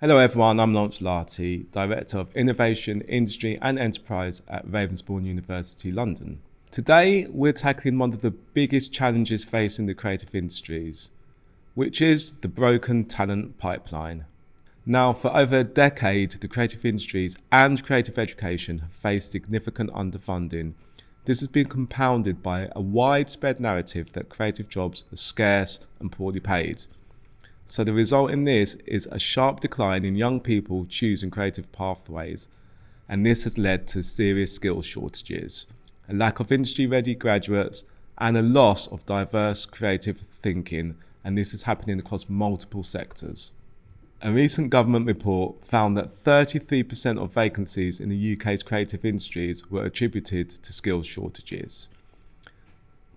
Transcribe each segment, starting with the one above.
Hello everyone, I'm Lawrence Larty, Director of Innovation, Industry and Enterprise at Ravensbourne University, London. Today we're tackling one of the biggest challenges facing the creative industries, which is the broken talent pipeline. Now, for over a decade, the creative industries and creative education have faced significant underfunding. This has been compounded by a widespread narrative that creative jobs are scarce and poorly paid. So the result in this is a sharp decline in young people choosing creative pathways, and this has led to serious skills shortages, a lack of industry-ready graduates, and a loss of diverse creative thinking, and this is happening across multiple sectors. A recent government report found that 33% of vacancies in the UK's creative industries were attributed to skills shortages.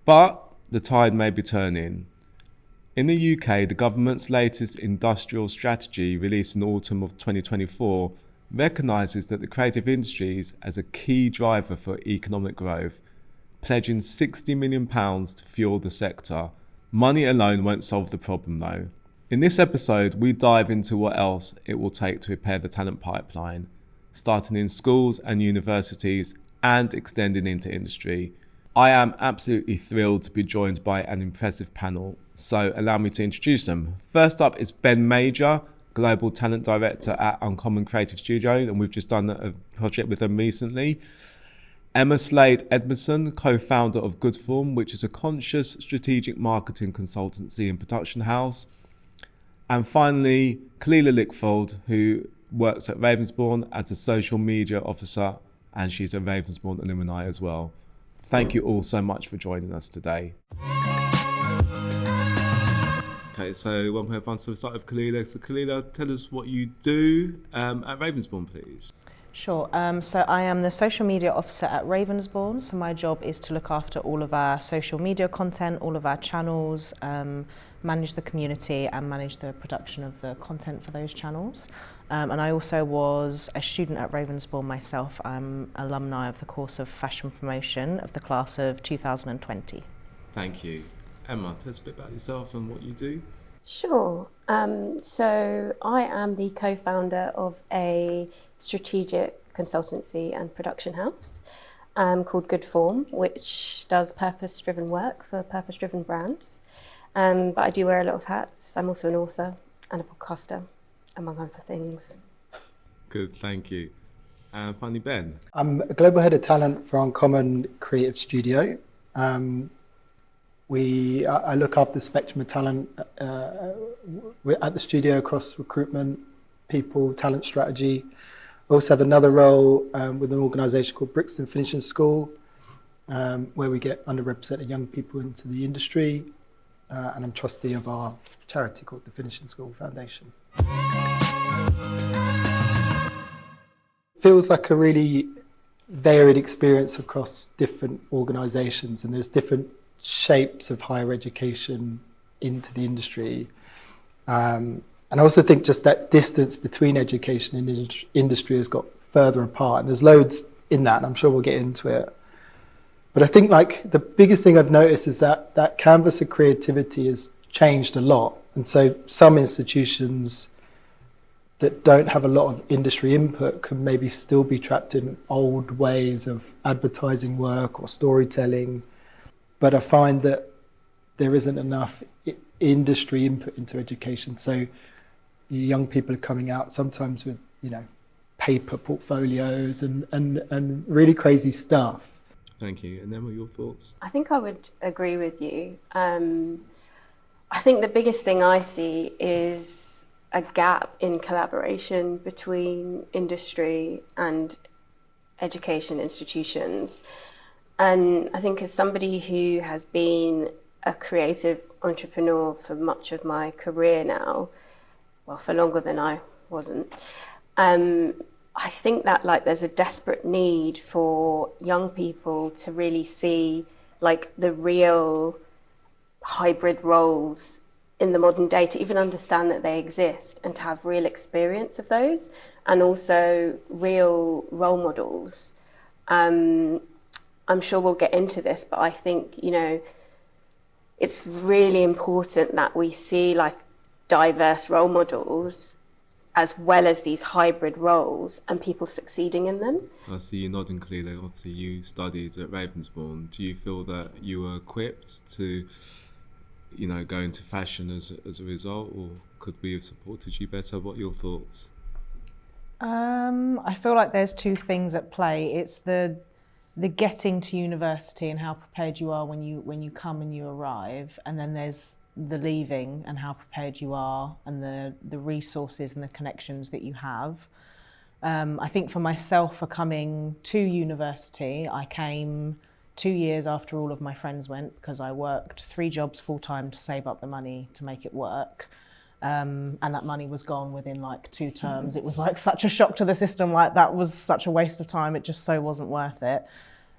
But the tide may be turning. In the UK, the government's latest industrial strategy, released in autumn of 2024, recognises that the creative industries as a key driver for economic growth, pledging £60 million to fuel the sector. Money alone won't solve the problem though. In this episode, we dive into what else it will take to repair the talent pipeline, starting in schools and universities and extending into industry. I am absolutely thrilled to be joined by an impressive panel, so allow me to introduce them. First up is Ben Major, Global Talent Director at Uncommon Creative Studio, and we've just done a project with them recently. Emma Slade Edmondson, co-founder of Good Form, which is a conscious strategic marketing consultancy and production house. And finally, Kalila Lickfold, who works at Ravensbourne as a social media officer, and she's a Ravensbourne alumni as well. Thank you all so much for joining us today. Okay, so welcome everyone. So we'll start with Kalila. So Kalila, tell us what you do at Ravensbourne, please. Sure. So I am the social media officer at Ravensbourne. So my job is to look after all of our social media content, all of our channels, manage the community and manage the production of the content for those channels. And I also was a student at Ravensbourne myself. I'm alumni of the course of fashion promotion of the class of 2020. Thank you. Emma, tell us a bit about yourself and what you do. Sure. So I am the co-founder of a strategic consultancy and production house called Good Form, which does purpose-driven work for purpose-driven brands. But I do wear a lot of hats. I'm also an author and a podcaster, among other things. Good, thank you. And finally, Ben. I'm a global head of talent for Uncommon Creative Studio. I look after the spectrum of talent we're at the studio across recruitment, people, talent strategy. I also have another role with an organisation called Brixton Finishing School, where we get underrepresented young people into the industry. And I'm trustee of our charity called the Finishing School Foundation. Feels like a really varied experience across different organisations, and there's different shapes of higher education into the industry. And I also think just that distance between education and industry has got further apart, and there's loads in that, and I'm sure we'll get into it. But I think like the biggest thing I've noticed is that that canvas of creativity has changed a lot. And so some institutions that don't have a lot of industry input can maybe still be trapped in old ways of advertising work or storytelling. But I find that there isn't enough industry input into education. So young people are coming out sometimes with, paper portfolios and really crazy stuff. Thank you. And then what are your thoughts? I think I would agree with you. I think the biggest thing I see is a gap in collaboration between industry and education institutions. And I think as somebody who has been a creative entrepreneur for much of my career now, well, for longer than I wasn't, I think that there's a desperate need for young people to really see the real hybrid roles in the modern day, to even understand that they exist and to have real experience of those, and also real role models. I'm sure we'll get into this, but I think, it's really important that we see diverse role models as well as these hybrid roles and people succeeding in them. I see you nodding clearly. Obviously, you studied at Ravensbourne. Do you feel that you were equipped to, go into fashion as a result, or could we have supported you better? What are your thoughts? I feel like there's two things at play. It's the getting to university and how prepared you are when you come and you arrive, and then there's the leaving and how prepared you are and the resources and the connections that you have. I think for myself, for coming to university, I came 2 years after all of my friends went, because I worked 3 jobs full time to save up the money to make it work. And that money was gone within like 2 terms. It was like such a shock to the system, like that was such a waste of time. It just so wasn't worth it.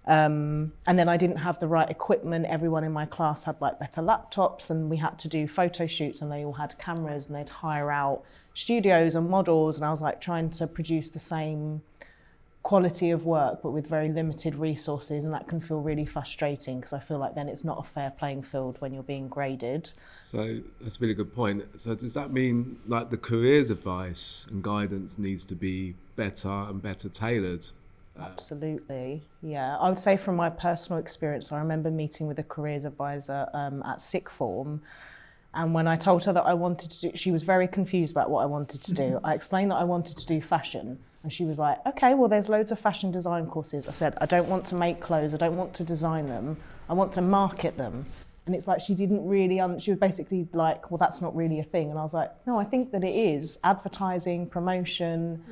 And then I didn't have the right equipment. Everyone in my class had like better laptops, and we had to do photo shoots, and they all had cameras, and they'd hire out studios and models. And I was like trying to produce the same quality of work, but with very limited resources. And that can feel really frustrating, because I feel like then it's not a fair playing field when you're being graded. So that's a really good point. So does that mean like the careers advice and guidance needs to be better and better tailored? Absolutely, yeah. I would say from my personal experience, I remember meeting with a careers advisor at sixth form, and when I told her that I wanted to do, she was very confused about what I wanted to do. I explained that I wanted to do fashion, and she was like, okay, well, there's loads of fashion design courses. I said, I don't want to make clothes, I don't want to design them, I want to market them. And it's like she didn't really, she was basically like, well, that's not really a thing. And I was like, no, I think that it is. Advertising, promotion,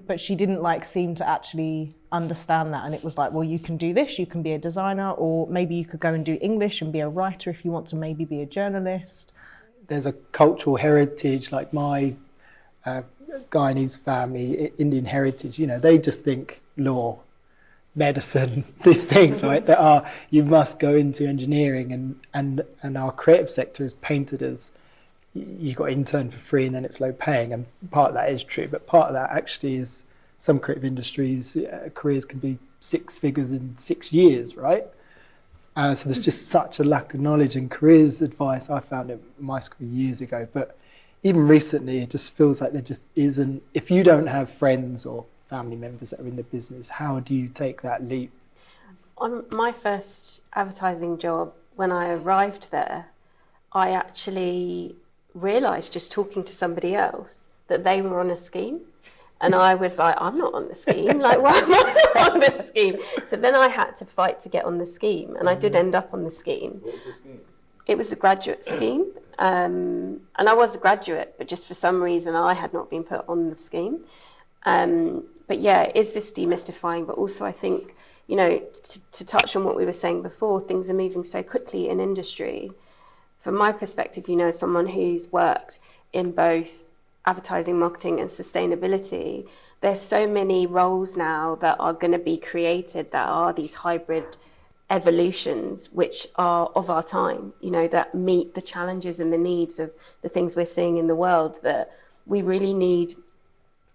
but she didn't like seem to actually understand that. And it was like, well, you can do this, you can be a designer, or maybe you could go and do English and be a writer if you want to maybe be a journalist. There's a cultural heritage, like my Guyanese family, Indian heritage, they just think law, medicine, these things, right? That are, you must go into engineering, and our creative sector is painted as you got intern for free and then it's low paying, and part of that is true, but part of that actually is some creative industries careers can be 6 figures in 6 years, right? So there's just such a lack of knowledge, and careers advice I found in my school years ago, but even recently it just feels like there just isn't. If you don't have friends or family members that are in the business, how do you take that leap? On my first advertising job, when I arrived there, I actually realised, just talking to somebody else, that they were on a scheme. And I was like, I'm not on the scheme. Like, why am I not on the scheme? So then I had to fight to get on the scheme. And I did end up on the scheme. What was the scheme? It was a graduate scheme. And I was a graduate, but just for some reason I had not been put on the scheme. But yeah, is this demystifying? But also I think, to touch on what we were saying before, things are moving so quickly in industry. From my perspective, someone who's worked in both advertising, marketing and sustainability, there's so many roles now that are going to be created that are these hybrid evolutions, which are of our time, that meet the challenges and the needs of the things we're seeing in the world, that we really need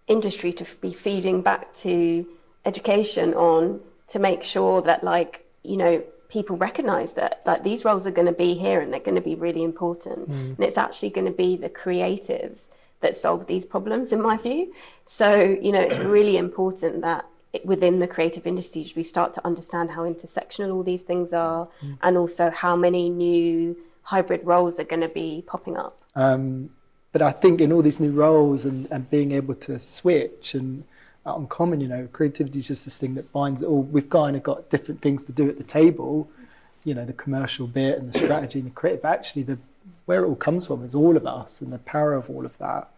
industry to be feeding back to education on, to make sure that people recognize that these roles are going to be here and they're going to be really important. And it's actually going to be the creatives that solve these problems, in my view. So, it's really important that within the creative industries, we start to understand how intersectional all these things are, and also how many new hybrid roles are going to be popping up. But I think in all these new roles and being able to switch and uncommon, creativity is just this thing that binds it all. We've kind of got different things to do at the table, the commercial bit and the strategy and the creative. Actually, where it all comes from is all of us and the power of all of that.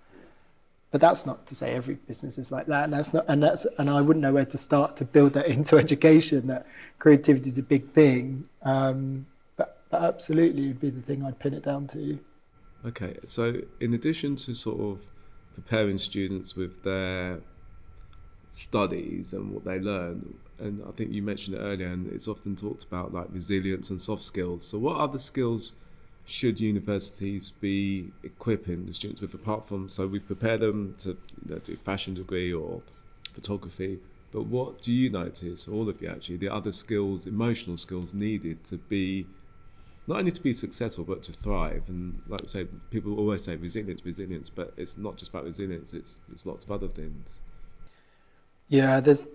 But that's not to say every business is like that, and I wouldn't know where to start to build that into education. That creativity is a big thing, but absolutely would be the thing I'd pin it down to. Okay, so in addition to sort of preparing students with their studies and what they learn, and I think you mentioned it earlier, and it's often talked about like resilience and soft skills. So what other skills should universities be equipping the students with, apart from, so we prepare them to do a fashion degree or photography, but what do you notice, all of you actually, the other skills, emotional skills needed to be not only to be successful but to thrive. And like we say, people always say resilience, but it's not just about resilience, it's lots of other things. Yeah, there's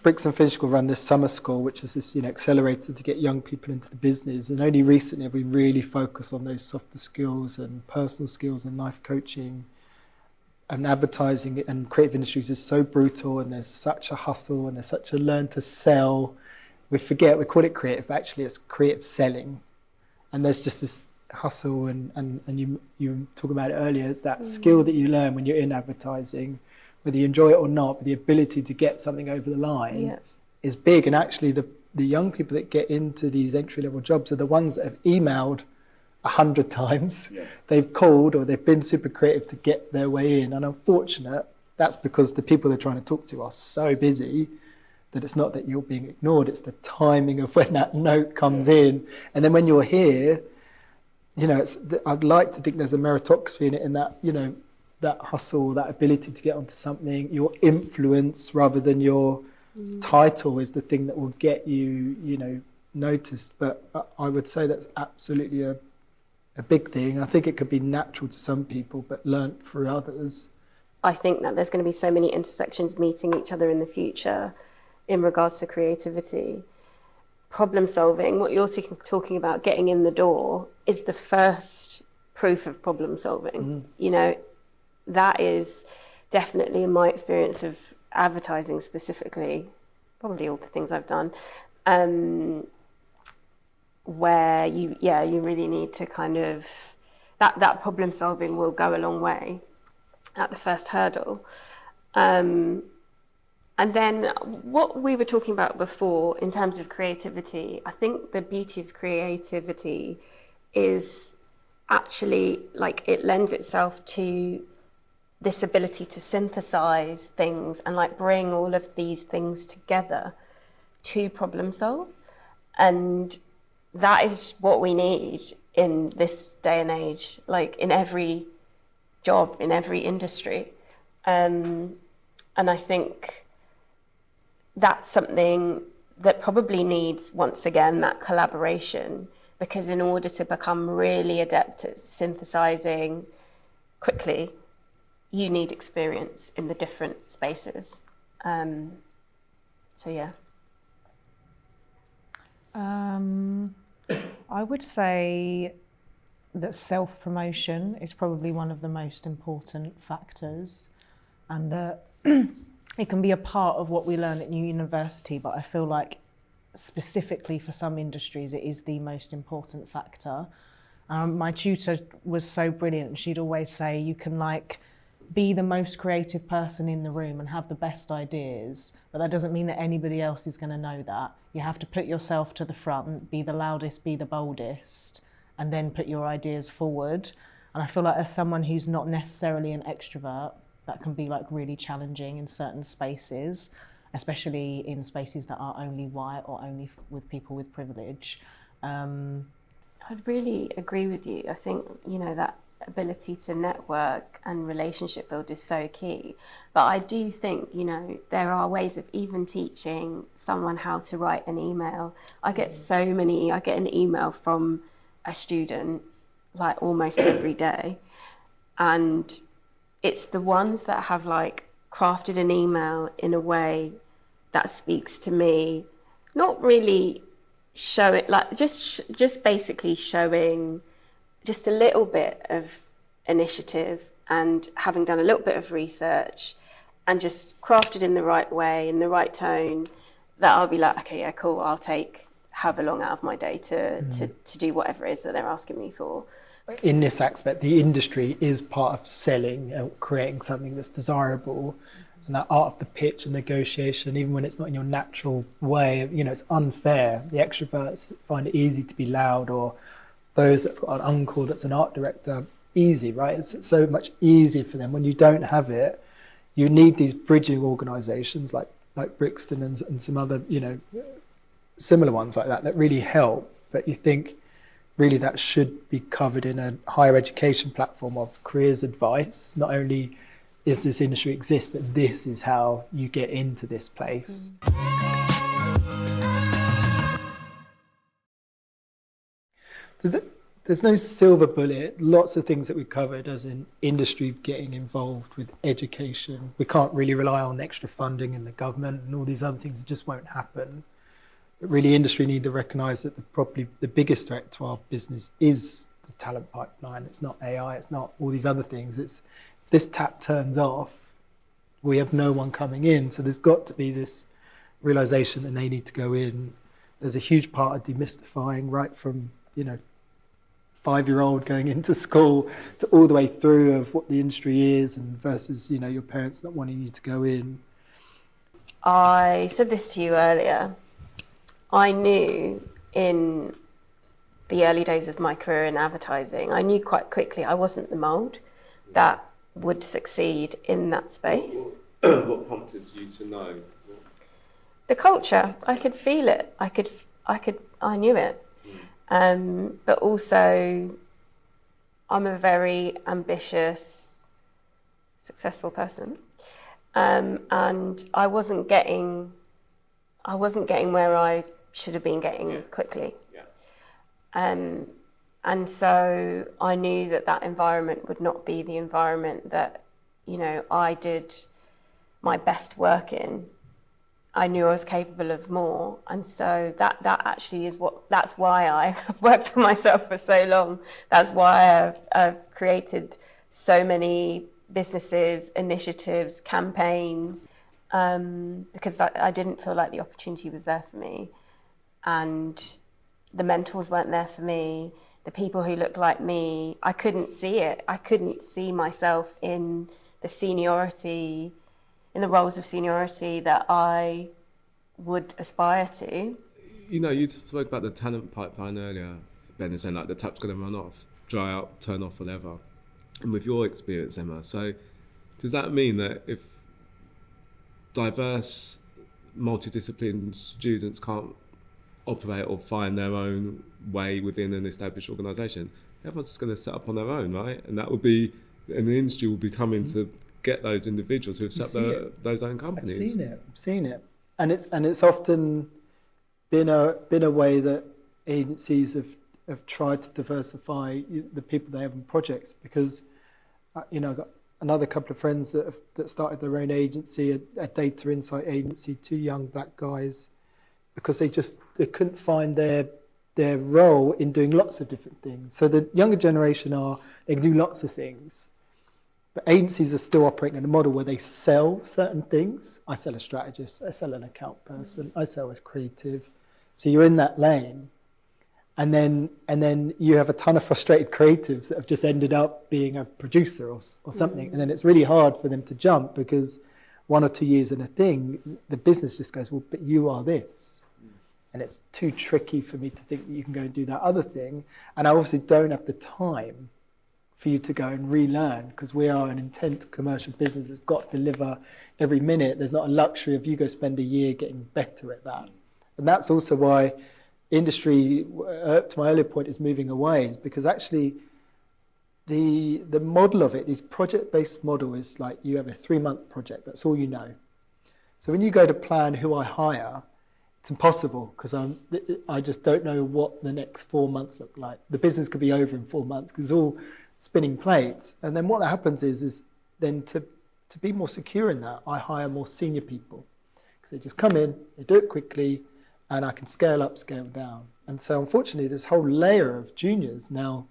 Bricks and Finish will run this summer school, which is this accelerator to get young people into the business. And only recently have we really focused on those softer skills and personal skills and life coaching. And advertising and creative industries is so brutal, and there's such a hustle, and there's such a learn to sell. We call it creative, but actually it's creative selling. And there's just this hustle, and you talk about it earlier, it's that skill that you learn when you're in advertising, whether you enjoy it or not, but the ability to get something over the line is big. And actually the young people that get into these entry-level jobs are the ones that have emailed 100 times, they've called, or they've been super creative to get their way in. And unfortunate, that's because the people they're trying to talk to are so busy that it's not that you're being ignored, it's the timing of when that note comes in. And then when you're here, I'd like to think there's a meritocracy in it, in that, that hustle, that ability to get onto something, your influence rather than your title is the thing that will get you, noticed. But I would say that's absolutely a big thing. I think it could be natural to some people, but learnt for others. I think that there's going to be so many intersections meeting each other in the future in regards to creativity. Problem solving, what you're talking about, getting in the door, is the first proof of problem solving. That is definitely, in my experience of advertising specifically, probably all the things I've done, where you really need to kind of, that problem solving will go a long way at the first hurdle. And then what we were talking about before in terms of creativity, I think the beauty of creativity is actually, like, it lends itself to this ability to synthesize things and like bring all of these things together to problem solve. And that is what we need in this day and age, like in every job, in every industry. And I think that's something that probably needs, once again, that collaboration, because in order to become really adept at synthesizing quickly, you need experience in the different spaces. So yeah. I would say that self-promotion is probably one of the most important factors, and that it can be a part of what we learn at university, but I feel like specifically for some industries it is the most important factor. My tutor was so brilliant. She'd always say you can be the most creative person in the room and have the best ideas, but that doesn't mean that anybody else is going to know that. You have to put yourself to the front, be the loudest, be the boldest, and then put your ideas forward. And I feel like as someone who's not necessarily an extrovert, that can be really challenging in certain spaces, especially in spaces that are only white or only with people with privilege. I'd really agree with you. I think, that ability to network and relationship build is so key. But I do think, there are ways of even teaching someone how to write an email. I get an email from a student almost every day. And it's the ones that have crafted an email in a way that speaks to me, not really show it, just basically showing just a little bit of initiative and having done a little bit of research and just crafted in the right way, in the right tone, that I'll be like, okay, yeah, cool, I'll take however long out of my day to do whatever it is that they're asking me for. In this aspect, the industry is part of selling and creating something that's desirable, and that art of the pitch and negotiation, even when it's not in your natural way, it's unfair. The extroverts find it easy to be loud, or those that have got an uncle that's an art director, easy, right? It's so much easier for them. When you don't have it, you need these bridging organisations like Brixton and some other, similar ones like that really help. But you think really that should be covered in a higher education platform of careers advice. Not only is this industry exist, but this is how you get into this place. there's no silver bullet. Lots of things that we covered, as in industry getting involved with education. We can't really rely on extra funding in the government and all these other things. It just won't happen. But really, industry need to recognise that probably the biggest threat to our business is the talent pipeline. It's not AI. It's not all these other things. It's if this tap turns off, we have no one coming in. So there's got to be this realisation that they need to go in. There's a huge part of demystifying, right from 5-year-old going into school to all the way through of what the industry is and versus, your parents not wanting you to go in. I said this to you earlier. I knew in the early days of my career in advertising, I knew quite quickly I wasn't the mould that would succeed in that space. What prompted you to know? The culture, I could feel it. I knew it. But also, I'm a very ambitious, successful person, and I wasn't getting where I should have been getting quickly. And so I knew that environment would not be the environment that I did my best work in. I knew I was capable of more, and so that actually is that's why I've worked for myself for so long. That's why I've created so many businesses, initiatives, campaigns, because I didn't feel like the opportunity was there for me, and the mentors weren't there for me. The people who looked like me, I couldn't see it. I couldn't see myself in the seniority, in the roles of seniority that I would aspire to. You spoke about the talent pipeline earlier, Ben, saying like the tap's going to run off, dry up, turn off, whatever. And with your experience, Emma, so does that mean that if diverse, multidisciplinary students can't operate or find their own way within an established organisation, everyone's just going to set up on their own, right? And the industry will be coming to get those individuals who have set those own companies. I've seen it, and it's often been a way that agencies have tried to diversify the people they have in projects, because I've got another couple of friends that started their own agency, a data insight agency, 2 young black guys, because they couldn't find their role in doing lots of different things. So the younger generation they can do lots of things. But agencies are still operating in a model where they sell certain things. I sell a strategist, I sell an account person, I sell a creative. So you're in that lane. And then you have a ton of frustrated creatives that have just ended up being a producer or something. And then it's really hard for them to jump, because 1 or 2 years in a thing, the business just goes, well, but you are this. And it's too tricky for me to think that you can go and do that other thing. And I obviously don't have the time for you to go and relearn, because we are an intense commercial business that's got to deliver every minute. There's not a luxury of you go spend a year getting better at that. And that's also why industry, to my earlier point, is moving away, is because actually the model of it, this project-based model, is like you have a 3-month project, that's all you know. So when you go to plan who I hire, it's impossible, because I just don't know what the next 4 months look like. The business could be over in 4 months, because it's all spinning plates. And then what happens is then to be more secure in that, I hire more senior people, because they just come in, they do it quickly, and I can scale up, scale down. And so unfortunately, this whole layer of juniors now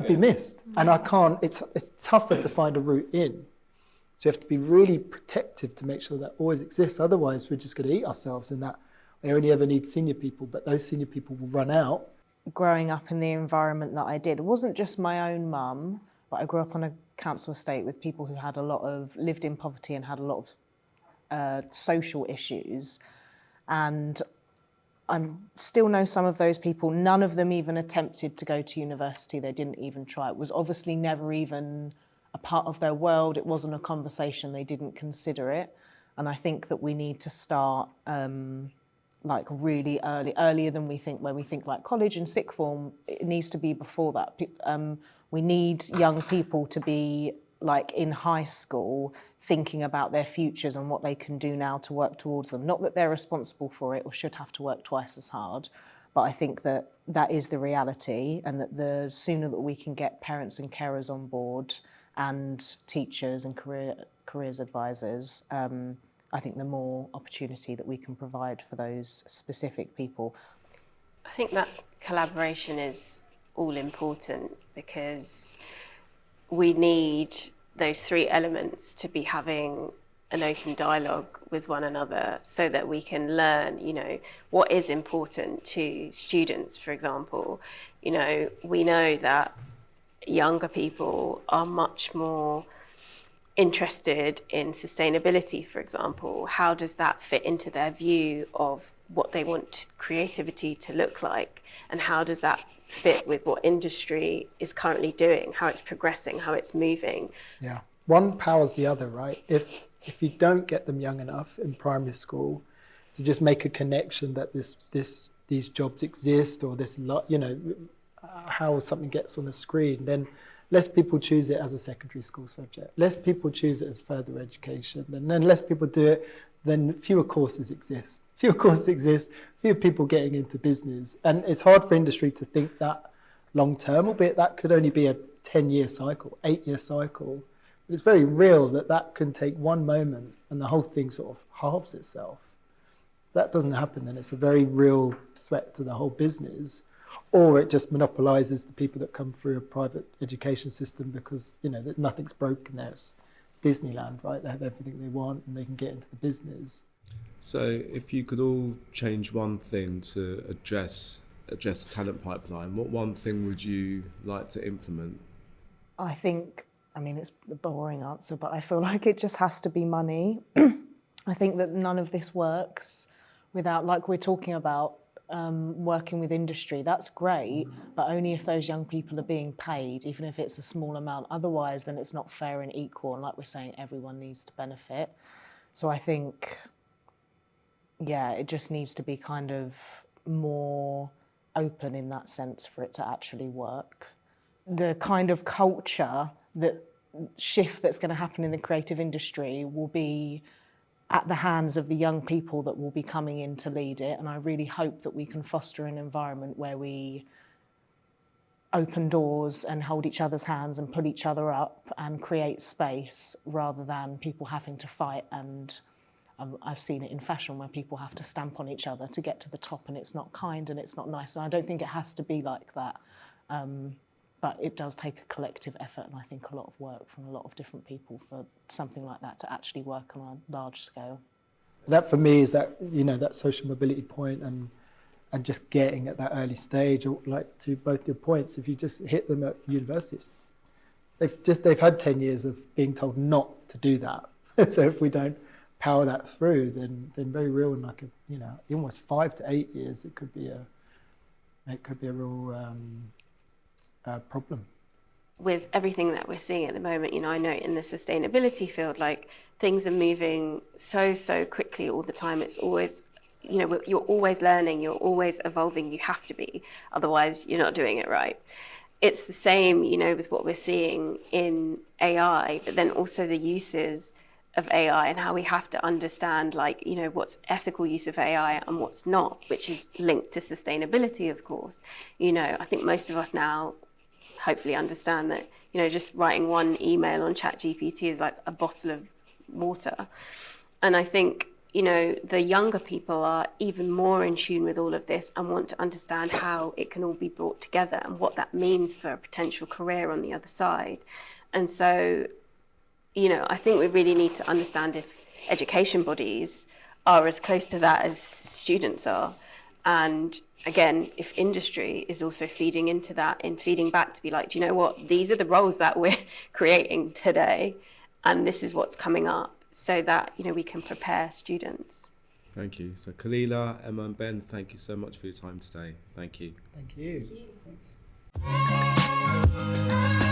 be missed. And I can't, it's tougher to find a route in. So you have to be really protective to make sure that always exists. Otherwise, we're just going to eat ourselves in that I only ever need senior people, but those senior people will run out. Growing up in the environment that I did, it wasn't just my own mum, but I grew up on a council estate with people who had lived in poverty and had a lot of social issues. And I still know some of those people. None of them even attempted to go to university. They didn't even try. It was obviously never even a part of their world. It wasn't a conversation. They didn't consider it. And I think that we need to start like really earlier than we think. When we think like college and sixth form, it needs to be before that. We need young people to be like in high school thinking about their futures and what they can do now to work towards them. Not that they're responsible for it or should have to work twice as hard, But I think that that is the reality, and that the sooner that we can get parents and carers on board and teachers and careers advisors, I think the more opportunity that we can provide for those specific people. I think that collaboration is all important, because we need those three elements to be having an open dialogue with one another, so that we can learn, what is important to students, for example. We know that younger people are much more interested in sustainability, for example. How does that fit into their view of what they want creativity to look like? And how does that fit with what industry is currently doing, how it's progressing, how it's moving? Yeah, one powers the other, right? If you don't get them young enough in primary school to just make a connection that these jobs exist, or how something gets on the screen, then less people choose it as a secondary school subject, less people choose it as further education, and then less people do it, then fewer courses exist. Fewer people getting into business. And it's hard for industry to think that long term, albeit that could only be a 10-year cycle, 8-year cycle. But it's very real that can take one moment and the whole thing sort of halves itself. If that doesn't happen, then it's a very real threat to the whole business. Or it just monopolises the people that come through a private education system, because nothing's broken there. It's Disneyland, right? They have everything they want and they can get into the business. So if you could all change one thing to address the talent pipeline, what one thing would you like to implement? I think, it's the boring answer, but I feel like it just has to be money. I think that none of this works without, like we're talking about, working with industry. That's great, but only if those young people are being paid, even if it's a small amount. Otherwise, then it's not fair and equal. And like we're saying, everyone needs to benefit. So I think, it just needs to be kind of more open in that sense for it to actually work. The kind of culture, that shift that's going to happen in the creative industry will be at the hands of the young people that will be coming in to lead it. And I really hope that we can foster an environment where we open doors and hold each other's hands and pull each other up and create space, rather than people having to fight. And I've seen it in fashion where people have to stamp on each other to get to the top, and it's not kind and it's not nice. And I don't think it has to be like that. But it does take a collective effort, and I think a lot of work from a lot of different people for something like that to actually work on a large scale. That for me is that social mobility point, and just getting at that early stage. Like, to both your points, if you just hit them at universities, they've had 10 years of being told not to do that. So if we don't power that through, then very real, in like almost 5 to 8 years, it could be a real problem. With everything that we're seeing at the moment, I know in the sustainability field, like, things are moving so quickly all the time. It's always, you're always learning, you're always evolving, you have to be, otherwise you're not doing it right. It's the same, with what we're seeing in AI, but then also the uses of AI and how we have to understand, what's ethical use of AI and what's not, which is linked to sustainability, of course. I think most of us now hopefully understand that, just writing one email on ChatGPT is like a bottle of water. And I think, the younger people are even more in tune with all of this and want to understand how it can all be brought together and what that means for a potential career on the other side. And so, I think we really need to understand if education bodies are as close to that as students are. And again, if industry is also feeding into that and feeding back to be like, do you know what, these are the roles that we're creating today, and this is what's coming up, so that, we can prepare students. Thank you. So Kalila, Emma and Ben, thank you so much for your time today. Thank you. Thank you. Thank you. Thanks.